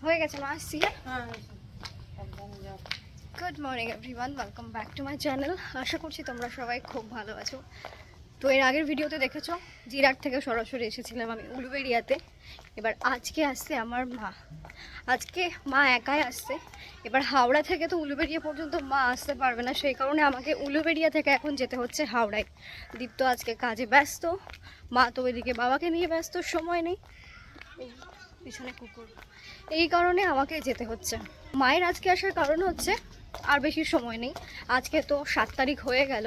হয়ে গেছে মা আসছি। হ্যাঁ, good morning everyone, welcome back to my channel. আশা করছি তোমরা সবাই খুব ভালো আছো। তো এর আগের ভিডিওতে দেখেছো জিরাট থেকে সরাসরি এসেছিলাম আমি উলুবেড়িয়াতে। এবার আজকে আসছে আমার মা। আজকে মা একাই আসছে। এবার হাওড়া থেকে তো উলুবেড়িয়া পর্যন্ত মা আসতে পারবে না, সেই কারণে আমাকে উলুবেড়িয়া থেকে এখন যেতে হচ্ছে হাওড়ায়। দীপ্ত আজকে কাজে ব্যস্ত, মা তো ওইদিকে বাবাকে নিয়ে ব্যস্ত, সময় নেই। পিছনে কুকুর, এই কারণে আমাকে যেতে হচ্ছে। মায়ের আজকে আসার কারণ হচ্ছে আর বেশি সময় নেই। আজকে তো 7 তারিখ হয়ে গেল,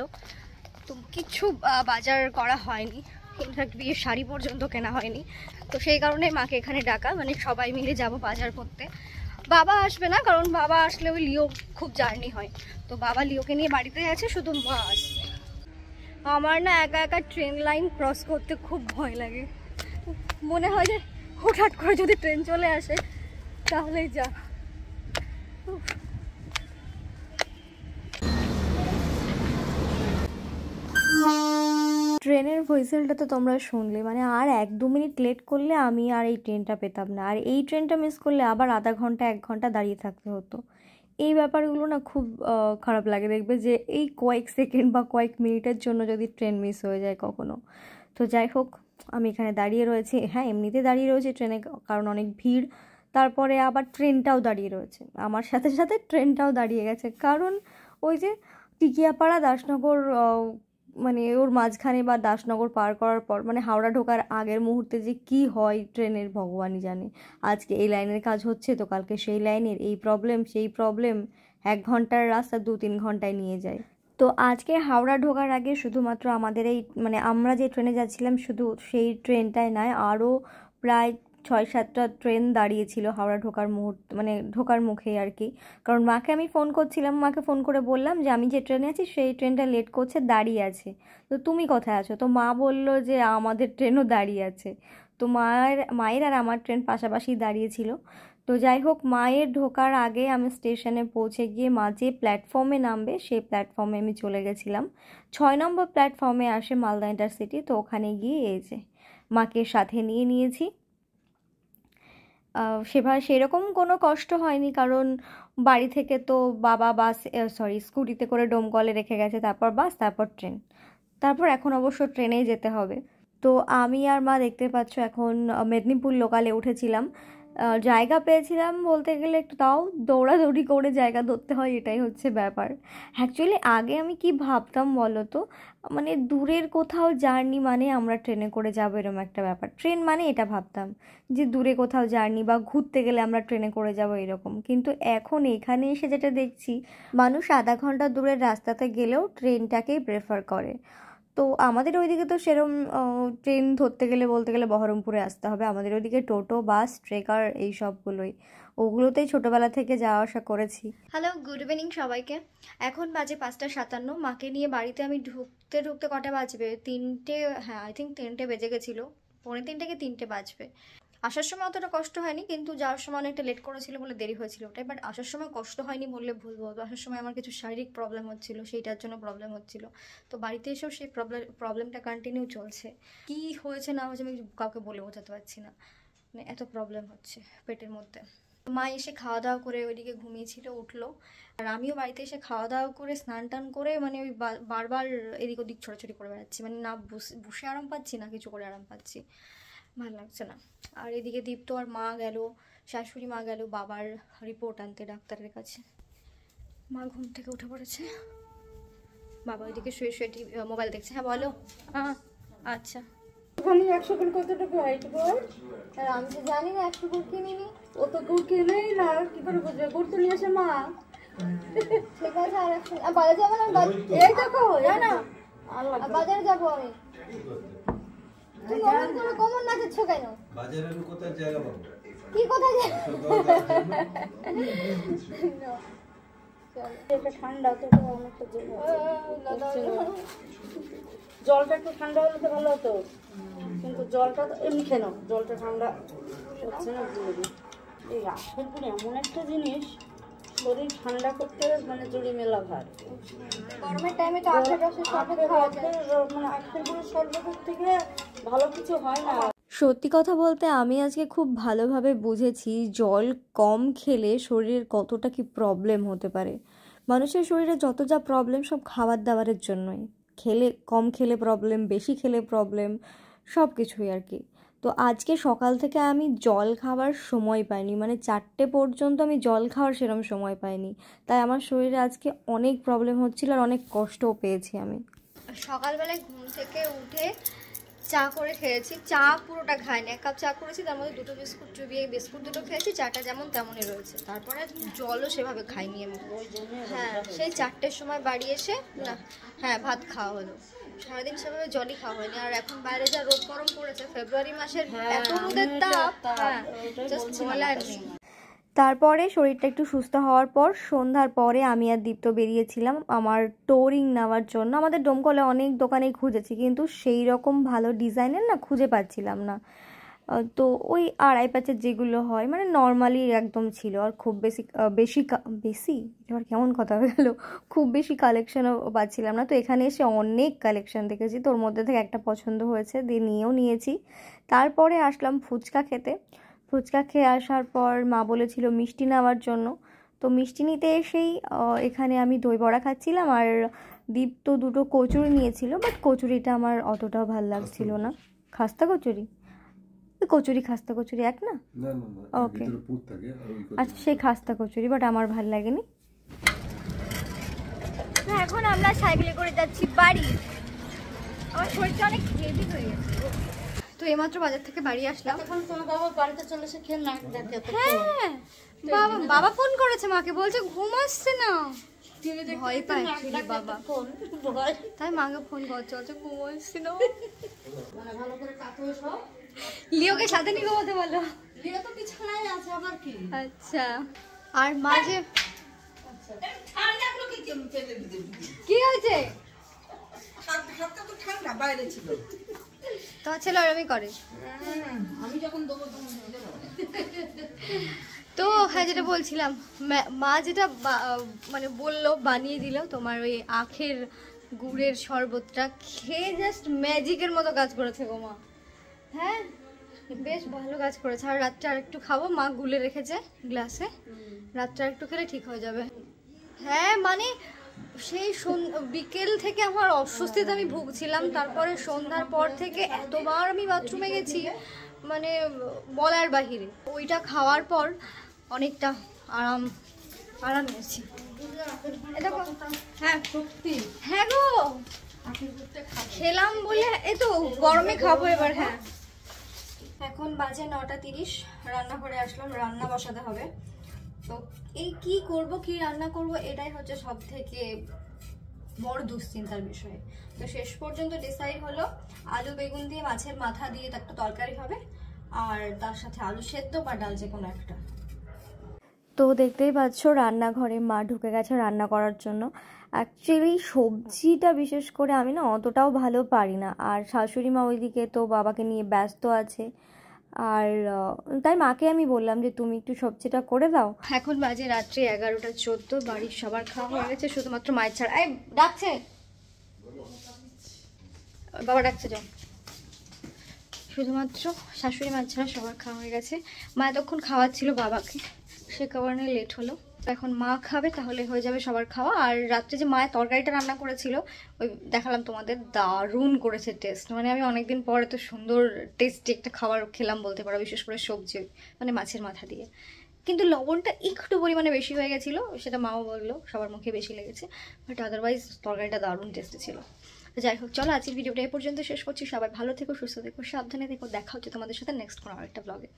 তো কিছু বাজার করা হয়নি, ইনফ্যাক্ট বিয়ের শাড়ি পর্যন্ত কেনা হয়নি। তো সেই কারণে মাকে এখানে ডাকা, মানে সবাই মিলে যাব বাজার করতে। বাবা আসবে না, কারণ বাবা আসলে ওই লিও খুব জার্নি হয়, তো বাবা লিওকে নিয়ে বাড়িতে আছে, শুধু মা আসবে। আমার না একা একা ট্রেন লাইন ক্রস করতে খুব ভয় লাগে। মনে হয় যে হঠাৎ করে যদি ট্রেন চলে আসে তাহলেই যা। ট্রেনের হুইসেলটা তো তোমরা শুনলে, মানে আর 1-2 মিনিট লেট করলে আমি আর এই ট্রেনটা পেতাম না, আর এই ট্রেনটা মিস করলে আবার আধা ঘন্টা 1 ঘন্টা দাঁড়িয়ে থাকতে হতো। এই ব্যাপারগুলো না খুব খারাপ লাগে। দেখবে যে এই কয়েক সেকেন্ড বা কয়েক মিনিটের জন্য যদি ট্রেন মিস হয়ে যায় কখনো। তো যাই হোক, আমি এখানে দাঁড়িয়ে রয়েছি। হ্যাঁ, এমনিতে দাঁড়িয়ে রয়েছে ট্রেনে, কারণ অনেক ভিড়। তারপরে আবার ট্রেনটাও দাঁড়িয়ে রয়েছে, আমার সাথে সাথে ট্রেনটাও দাঁড়িয়ে গেছে, কারণ ওই যে টিকিয়াপাড়া দাসনগর, মানে ওর মাঝখানে বা দাসনগর পার করার পর, মানে হাওড়া ঢোকার আগের মুহূর্তে যে কি হয় ট্রেনের ভগবানই জানে। আজকে এই লাইনের কাজ হচ্ছে, তো কালকে সেই লাইনের এই প্রবলেম সেই প্রবলেম, 1 ঘন্টার রাস্তা 2-3 ঘন্টায় নিয়ে যায়। তো আজকে হাওড়া ঢোকার আগে শুধুমাত্র আমাদের এই, মানে আমরা যে ট্রেনে যাচ্ছিলাম শুধু সেই ট্রেনটায় নয়, আরও প্রায় 6-7টা ট্রেন দাঁড়িয়েছিল হাওড়া ঢোকার মুহূর্তে, মানে ঢোকার মুখে আর কি। কারণ মাকে আমি ফোন করছিলাম, মাকে ফোন করে বললাম যে আমি যে ট্রেনে আছি সেই ট্রেনটা লেট করছে, দাঁড়িয়ে আছে, তো তুমি কোথায় আছো? তো মা বলল যে আমাদের ট্রেনও দাঁড়িয়ে আছে। তো মায়ের আর আমার ট্রেন পাশাপাশি দাঁড়িয়েছিল। তো যাই হোক, মায়ের ঢোকার আগে আমি স্টেশনে পৌঁছে গিয়ে মা যে প্ল্যাটফর্মে নামবে সেই প্ল্যাটফর্মে আমি চলে গেছিলাম। 6 নম্বর প্ল্যাটফর্মে আসে মালদা ইন্টারসিটি, তো ওখানে গিয়ে এই যে মাকে সাথে নিয়ে নিয়েছি। সেরকম কোনো কষ্ট হয়নি, কারণ বাড়ি থেকে তো বাবা স্কুটিতে করে ডোমকলে রেখে গেছে, তারপর বাস, তারপর ট্রেন, তারপর এখন অবশ্য ট্রেনেই যেতে হবে। তো আমি আর মা দেখতে পাচ্ছ এখন মেদিনীপুর লোকালে উঠেছিলাম। জায়গা পেয়েছিলাম বলতে গেলে, একটু তাও দৌড়াদৌড়ি করে জায়গা ধরতে হয়, এটাই হচ্ছে ব্যাপার। অ্যাকচুয়ালি আগে আমি কি ভাবতাম বলো তো, মানে দূরের কোথাও জার্নি মানে আমরা ট্রেনে করে যাবো এরকম একটা ব্যাপার, ট্রেন মানে এটা ভাবতাম যে দূরে কোথাও জার্নি বা ঘুরতে গেলে আমরা ট্রেনে করে যাবো এরকম। কিন্তু এখন এখানে এসে যেটা দেখছি, মানুষ আধা ঘন্টা দূরের রাস্তাতে গেলেও ট্রেনটাকেই প্রেফার করে। তো আমাদের ওইদিকে তো সেরকম ট্রেন ধরতে গেলে বলতে গেলে বহরমপুরে আসতে হবে। আমাদের ওইদিকে টোটো, বাস, ট্রেকার এই সবগুলোই, ওগুলোতেই ছোটোবেলা থেকে যাওয়া আসা করেছি। হ্যালো, গুড ইভিনিং সবাইকে। এখন বাজে 5:57। মাকে নিয়ে বাড়িতে আমি ঢুকতে ঢুকতে কটা বাজবে, 3টে, হ্যাঁ আই থিঙ্ক 3টে বেজে গেছিলো, 2:45 কি 3টে বাজবে। আসার সময় অতটা কষ্ট হয়নি, কিন্তু যাওয়ার সময় অনেকটা লেট করেছিল বলে দেরি হয়েছিল ওটাই। বাট আসার সময় কষ্ট হয়নি বললে ভুল বলবো, আসার সময় আমার কিছু শারীরিক প্রবলেম হচ্ছিল, সেইটার জন্য প্রবলেম হচ্ছিল। তো বাড়িতে এসেও সেই প্রবলেমটা কন্টিনিউ চলছে। কি হয়েছে না হয়েছে আমি কাউকে বলে বোঝাতে পারছি না, মানে এত প্রবলেম হচ্ছে পেটের মধ্যে। মা এসে খাওয়া দাওয়া করে ওইদিকে ঘুমিয়েছিল, উঠলো, আর আমিও বাড়িতে এসে খাওয়া দাওয়া করে স্নান টান করে মানে ওই বারবার এদিক ওদিক ছোটাছুটি করে বেড়াচ্ছি, মানে না বসে আরাম পাচ্ছি না কিছু করে আরাম পাচ্ছি, ভালো লাগছে না। আর এদিকে দীপ্ত আর মা গেল, শাশুড়ি মা গেল বাবার রিপোর্ট আনতে ডাক্তারের কাছে। মা ঘুম থেকে উঠে পড়েছে, বাবা ওইদিকে শুয়ে শুয়ে মোবাইল দেখছে। হ্যাঁ বলো। হ্যাঁ আচ্ছা। ওখানে 100 গুণ কতটুকু হয় একটু বল। আর আমি তো জানি না, 100 গুড় কিনিনি। ও তো গুড় কিনেই না, কি করে বুঝবে? গুড় তো নিয়ে আসে মা। ঠিক আছে, আর বাজারে যাবো না, এই দেখো না বাজারে যাবো আমি। তুমি অমন করে কমন নাচাচ্ছ কেন? বাজারে আমি কোথায় জায়গা পাবো? কি কোথায় যাবো? এটা ঠান্ডা তো, অনেকটা জলটা একটু ঠান্ডা হলে তো ভালো হতো, কিন্তু জলটা তো এমনি খেলো, জলটা ঠান্ডা হচ্ছে না। এই আখের গুড় এমন একটা জিনিস, শরীর ঠান্ডা করতে মানে জড়ি মেলা ভার। গরমের টাইমে তো আখের রসের শরবত খাওয়া যায়, মানে আখের গুড়ের শরবতের থেকে ভালো কিছু হয় না। সত্যি কথা বলতে আমি আজকে খুব ভালোভাবে বুঝেছি জল কম খেলে শরীরের কতটা কি প্রবলেম হতে পারে। মানুষের শরীরে যত যা প্রবলেম সব খাবার দাবারের জন্যই। কম খেলে প্রবলেম, বেশি খেলে প্রবলেম, সব কিছুই আর কি। তো আজকে সকাল থেকে আমি জল খাওয়ার সময় পাইনি, মানে 4টে পর্যন্ত আমি জল খাওয়ার সেরকম সময় পাইনি। তাই আমার শরীরে আজকে অনেক প্রবলেম হচ্ছিল আর অনেক কষ্টও পেয়েছি আমি। সকালবেলায় ঘুম থেকে উঠে চা করে খেয়েছি। চা পুরোটা খাইনি, 1 কাপ চা করেছি, তার মধ্যে 2টো বিস্কুট চুবিয়ে বিস্কুট 2টো খেয়েছি। চাটা যেমন তেমনই রয়েছে, তারপরে জলও সেভাবে খাইনি আমি। হ্যাঁ, সেই 4টের সময় বাড়ি এসে না হ্যাঁ ভাত খাওয়া হলো। সারাদিন সেভাবে জলই খাওয়া হয়নি। আর এখন বাইরে যা রোদ গরম পড়েছে, ফেব্রুয়ারি মাসের এত রোদের তাপ, হ্যাঁ জাস্ট বলার নেই। তারপরে শরীরটা একটু সুস্থ হওয়ার পর সন্ধ্যার পরে আমি আর দীপ্ত বেরিয়েছিলাম আমার টোরিং নেওয়ার জন্য। আমাদের ডোমকলে অনেক দোকানেই খুঁজেছি, কিন্তু সেই রকম ভালো ডিজাইনের না খুঁজে পাচ্ছিলাম না। তো ওই 2.5 প্যাচের যেগুলো হয় মানে নর্মালি একদম ছিল, আর খুব বেশি এবার কেমন কথা হয়ে গেল, খুব বেশি কালেকশনও পাচ্ছিলাম না। তো এখানে এসে অনেক কালেকশন দেখেছি, তোর মধ্যে থেকে একটা পছন্দ হয়েছে, দিয়ে নিয়েও নিয়েছি। তারপরে আসলাম ফুচকা খেতে। ফুচকা খেয়ে আসার পর মা বলেছিল মিষ্টি নেওয়ার জন্য। তো মিষ্টি নিতে এসেই এখানে আমি দই বড়া খাচ্ছিলাম, আর দীপ্ত 2টো কচুরি নিয়েছিল, বাট কচুরিটা আমার অতটাও ভালো লাগছিল না। খাস্তা কচুরি, খাস্তা কচুরি এক না? ওকে, আচ্ছা সেই খাস্তা কচুরি, বাট আমার ভালো লাগেনি। এখন আমরা সাইকেলে করে যাচ্ছি বাড়ি। আমার শরীরটা অনেক হেভি হয়ে গেছে। তো এইমাত্র বাজার থেকে বাড়ি আসলাম। এখন তোমার বাবা বাড়িতে চলে এসে খেয়ে নাক ডাকে। হ্যাঁ, বাবা ফোন করেছে মাকে, বলছে ঘুম আসছে না, ভয় পায় বাবা, তাই মাকে ফোন করছে, বলছে ঘুম আসছে না। ভালো করে কাঁথো সব। লিওকে সাথে নিয়ে ঘুমাতে বলো। লিও তো বিছানায় আছে আবার কি। আচ্ছা, আর মাঝে কি হয়েছে? তোমার ছেলে ওরমই করে। আমি যখন দেবো তো হ্যাঁ, যেটা বলছিলাম, মা যেটা মানে বললো বানিয়ে দিল, তোমার ওই আখের গুড়ের শরবতটা খেয়ে জাস্ট ম্যাজিকের মতো কাজ করেছে গো মা। হ্যাঁ, বেশ ভালো কাজ করেছে। আর রাত্রে আর একটু খাবো, মা গুলে রেখেছে গ্লাসে, রাত্রে আর একটু খেলে ঠিক হয়ে যাবে। হ্যাঁ মানে সেই বিকেল থেকে আমার অস্বস্তিতে আমি ভুগছিলাম, তারপরে সন্ধ্যার পর থেকে এতবার আমি বাথরুমে গেছি মানে বলার বাহিরে। ওইটা খাওয়ার পর অনেকটা আরাম নিয়েছি। হ্যাঁ সত্যি, হ্যাঁ গো খেলাম বলে এই তো গরমে খাবো এবার। হ্যাঁ, এখন বাজে 9:30, রান্নাঘরে আসলাম, রান্না বসাতে হবে। তো এই কি রান্না করব এটাই হচ্ছে সব থেকে বড় দুশ্চিন্তার বিষয়। তো শেষ পর্যন্ত ডিসাইড হলো আলু বেগুন দিয়ে মাছের মাথা দিয়ে একটা তরকারি হবে, আর তার সাথে আলু সেদ্ধ বা ডাল, যে কোনো একটা। তো দেখতেই পাচ্ছ রান্নাঘরে মা ঢুকে গেছে রান্না করার জন্য। অ্যাকচুয়ালি সবজিটা বিশেষ করে আমি না অতটাও ভালো পারি না, আর শাশুড়ি মা ওইদিকে তো বাবাকে নিয়ে ব্যস্ত আছে, আর তাই মাকে আমি বললাম যে তুমি একটু সবজিটা করে দাও। এখন বাজে রাত্রি 11:14, বাড়ির সবার খাওয়া হয়ে গেছে, শুধুমাত্র মায়ের ছাড়া। এই ডাকছে বাবা, ডাকছে যাও। শুধুমাত্র শাশুড়ি মা ছাড়া সবার খাওয়া হয়ে গেছে। মা এতক্ষণ খাওয়াচ্ছিল বাবাকে, সে কারণে লেট হলো। এখন মা খাবে, তাহলে হয়ে যাবে সবার খাওয়া। আর রাত্রে যে মায়ের তরকারিটা রান্না করেছিল ওই দেখালাম তোমাদের, দারুণ করেছে টেস্ট। মানে আমি অনেকদিন পর এত সুন্দর টেস্টি একটা খাবার খেলাম বলতে পারো, বিশেষ করে সবজি মানে মাছের মাথা দিয়ে। কিন্তু লবণটা একটু পরিমাণে বেশি হয়ে গেছিলো, সেটা মাও বললো সবার মুখে বেশি লেগেছে, বাট আদারওয়াইজ তরকারিটা দারুণ টেস্টি ছিল। যাই হোক, চলো আজকের ভিডিওটা এই পর্যন্ত শেষ করছি। সবাই ভালো থেকো, সুস্থ থেকো, সাবধানে থেকো। দেখা হচ্ছে তোমাদের সাথে নেক্সট কোনো আরেকটা ব্লগে।